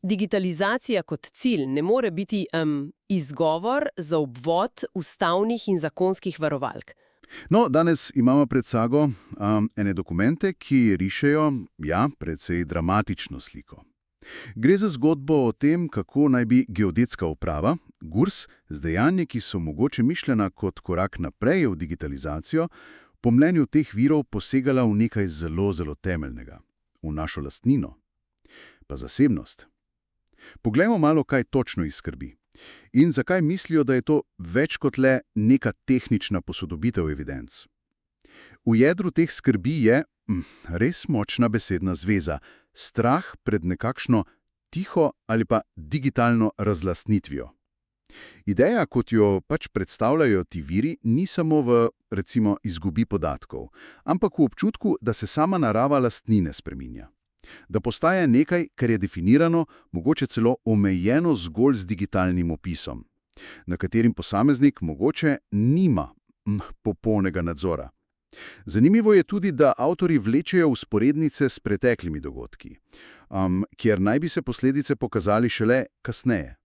Digitalizacija kot cilj ne more biti izgovor za obvod ustavnih in zakonskih varovalk. No, danes imamo pred sabo ene dokumente, ki rišejo, precej dramatično sliko. Gre za zgodbo o tem, kako naj bi geodetska uprava, GURS, z dejanji, ki so mogoče mišljena kot korak naprej v digitalizacijo, po mnenju teh virov posegala v nekaj zelo, zelo temeljnega. V našo lastnino. Pa zasebnost. Poglejmo malo, kaj točno jih skrbi. In zakaj mislijo, da je to več kot le neka tehnična posodobitev evidenc. V jedru teh skrbi je res močna besedna zveza, strah pred nekakšno tiho ali pa digitalno razlastnitvijo. Ideja, kot jo pač predstavljajo ti viri, ni samo v, recimo, izgubi podatkov, ampak v občutku, da se sama narava lastnine spreminja. Da postaja nekaj, kar je definirano, mogoče celo omejeno zgolj z digitalnim opisom, na katerim posameznik mogoče nima popolnega nadzora. Zanimivo je tudi, da avtorji vlečejo vzporednice s preteklimi dogodki, kjer naj bi se posledice pokazali šele kasneje.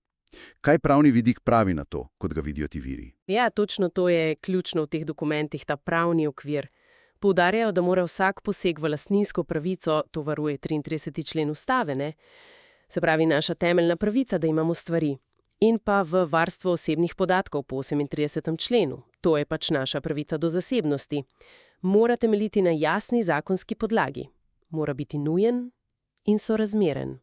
Kaj pravni vidik pravi na to, kot ga vidijo ti viri? Ja, točno to je ključno v teh dokumentih, ta pravni okvir. Poudarjajo, da mora vsak poseg v lastninsko pravico, to varuje 33. člen ustave, ne? Se pravi naša temeljna pravica, da imamo stvari. In pa v varstvo osebnih podatkov po 38. členu. To je pač naša pravica do zasebnosti. Mora temeljiti na jasni zakonski podlagi. Mora biti nujen in sorazmeren.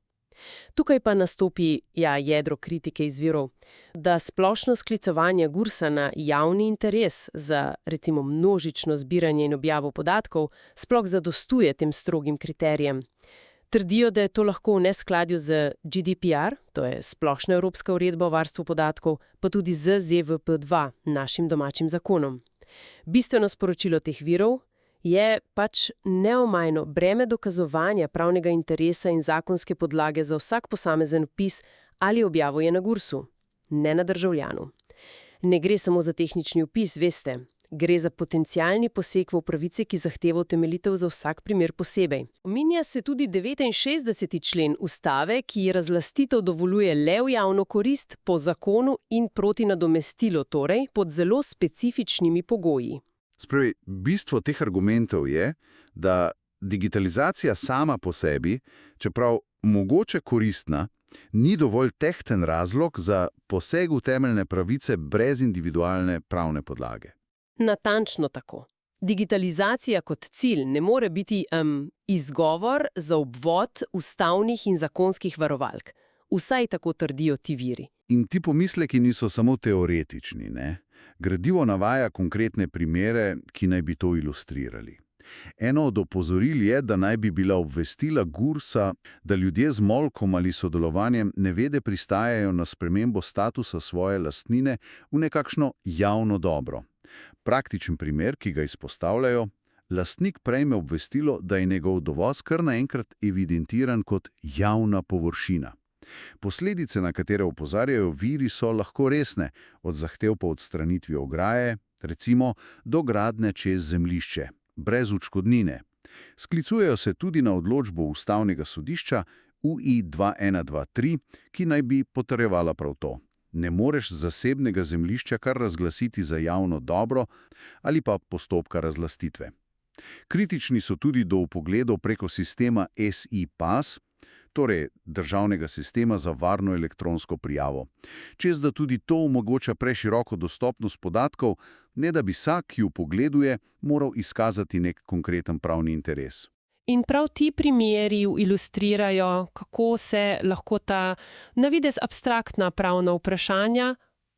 Tukaj pa nastopi jedro kritike izvirov, da splošno sklicovanje GURS-a na javni interes za, recimo, množično zbiranje in objavo podatkov sploh zadostuje tem strogim kriterijem. Trdijo, da je to lahko v neskladju z GDPR, to je splošna evropska uredba o varstvu podatkov, pa tudi z ZVP-2, našim domačim zakonom. Bistveno sporočilo teh virov je pač neomajno breme dokazovanja pravnega interesa in zakonske podlage za vsak posamezen vpis ali objavo je na GURS-u, ne na državljanu. Ne gre samo za tehnični vpis, veste. Gre za potencialni poseg v pravice, ki zahteva utemeljitev za vsak primer posebej. Omenja se tudi 69. člen ustave, ki razlastitev dovoljuje le v javno korist, po zakonu in proti nadomestilu, torej pod zelo specifičnimi pogoji. Spravi, bistvo teh argumentov je, da digitalizacija sama po sebi, čeprav mogoče koristna, ni dovolj tehten razlog za poseg v temeljne pravice brez individualne pravne podlage. Natančno tako. Digitalizacija kot cilj ne more biti izgovor za obvod ustavnih in zakonskih varovalk. Vsaj tako trdijo ti viri. In ti pomisleki niso samo teoretični, ne? Gradivo navaja konkretne primere, ki naj bi to ilustrirali. Eno od opozoril je, da naj bi bila obvestila GURS-a, da ljudje z molkom ali sodelovanjem nevede pristajajo na spremembo statusa svoje lastnine v nekakšno javno dobro. Praktičen primer, ki ga izpostavljajo, lastnik prejme obvestilo, da je njegov dovoz kar naenkrat evidentiran kot javna površina. Posledice, na katere opozarjajo viri, so lahko resne, od zahtev po odstranitvi ograje, recimo do gradnje čez zemljišče, brez odškodnine. Sklicujejo se tudi na odločbo ustavnega sodišča UI 2123, ki naj bi potrjevala prav to. Ne moreš zasebnega zemljišča kar razglasiti za javno dobro ali pa postopka razlastitve. Kritični so tudi do vpogledov preko sistema SI-PAS, torej državnega sistema za varno elektronsko prijavo. Čez da tudi to omogoča preširoko dostopnost podatkov, ne da bi vsak, ki vpogleduje, moral izkazati nek konkreten pravni interes. In prav ti primeri ilustrirajo, kako se lahko ta na videz abstraktna pravna vprašanja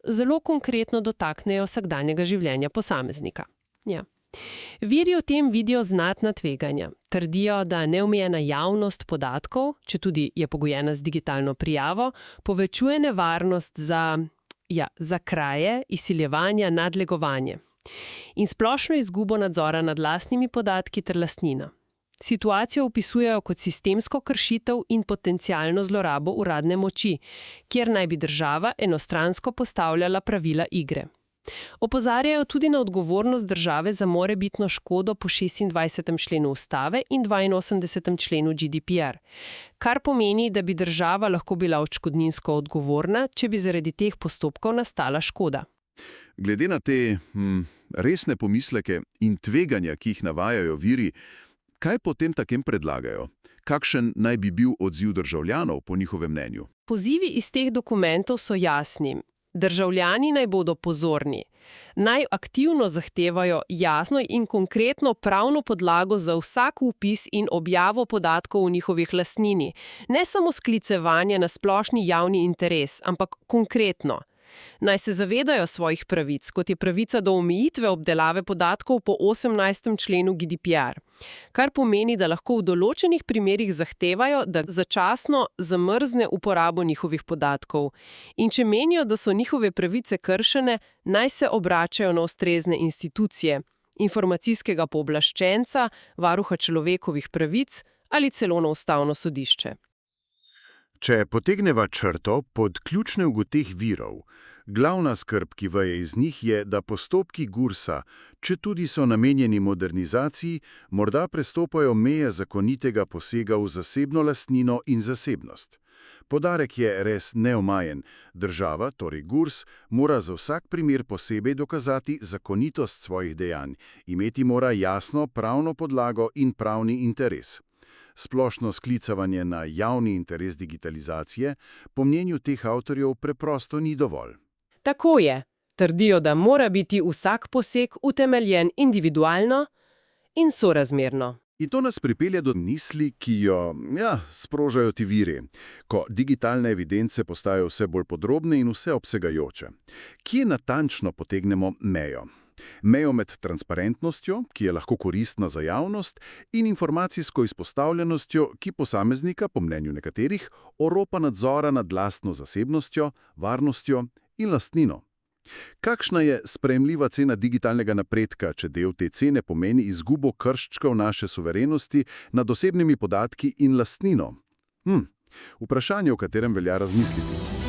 zelo konkretno dotaknejo vsakdanjega življenja posameznika. Ja. Viri v tem vidijo znatna tveganja. Trdijo, da neomejena javnost podatkov, četudi je pogojena z digitalno prijavo, povečuje nevarnost za kraje, izsiljevanja, nadlegovanje in splošno izgubo nadzora nad lastnimi podatki ter lastnina. Situacijo opisujejo kot sistemsko kršitev in potencialno zlorabo uradne moči, kjer naj bi država enostransko postavljala pravila igre. Opozarjajo tudi na odgovornost države za morebitno škodo po 26. členu ustave in 82. členu GDPR, kar pomeni, da bi država lahko bila odškodninsko odgovorna, če bi zaradi teh postopkov nastala škoda. Glede na te resne pomisleke in tveganja, ki jih navajajo viri, kaj potem takem predlagajo? Kakšen naj bi bil odziv državljanov po njihovem mnenju? Pozivi iz teh dokumentov so jasni. Državljani naj bodo pozorni. Naj aktivno zahtevajo jasno in konkretno pravno podlago za vsak vpis in objavo podatkov o njihovih lastnini. Ne samo sklicevanje na splošni javni interes, ampak konkretno. Naj se zavedajo svojih pravic, kot je pravica do omejitve obdelave podatkov po 18. členu GDPR, kar pomeni, da lahko v določenih primerih zahtevajo, da začasno zamrzne uporabo njihovih podatkov. In če menijo, da so njihove pravice kršene, naj se obračajo na ustrezne institucije, informacijskega pooblaščenca, varuha človekovih pravic ali celo na ustavno sodišče. Če potegneva črto pod ključne ugoteh virov, glavna skrb, ki veje iz njih, je, da postopki GURS-a, četudi so namenjeni modernizaciji, morda prestopajo meje zakonitega posega v zasebno lastnino in zasebnost. Poudarek je res neomajen. Država, torej GURS, mora za vsak primer posebej dokazati zakonitost svojih dejanj, imeti mora jasno pravno podlago in pravni interes. Splošno sklicavanje na javni interes digitalizacije po mnenju teh avtorjev preprosto ni dovolj. Tako je. Trdijo, da mora biti vsak poseg utemeljen individualno in sorazmerno. In to nas pripelje do misli, ki jo sprožajo ti viri, ko digitalne evidence postajajo vse bolj podrobne in vseobsegajoče. Kje natančno potegnemo mejo? Mejo med transparentnostjo, ki je lahko koristna za javnost, in informacijsko izpostavljenostjo, ki posameznika, po mnenju nekaterih, oropa nadzora nad lastno zasebnostjo, varnostjo in lastnino. Kakšna je sprejemljiva cena digitalnega napredka, če del te cene pomeni izgubo krščkov naše suverenosti nad osebnimi podatki in lastnino? Vprašanje, o katerem velja razmisliti.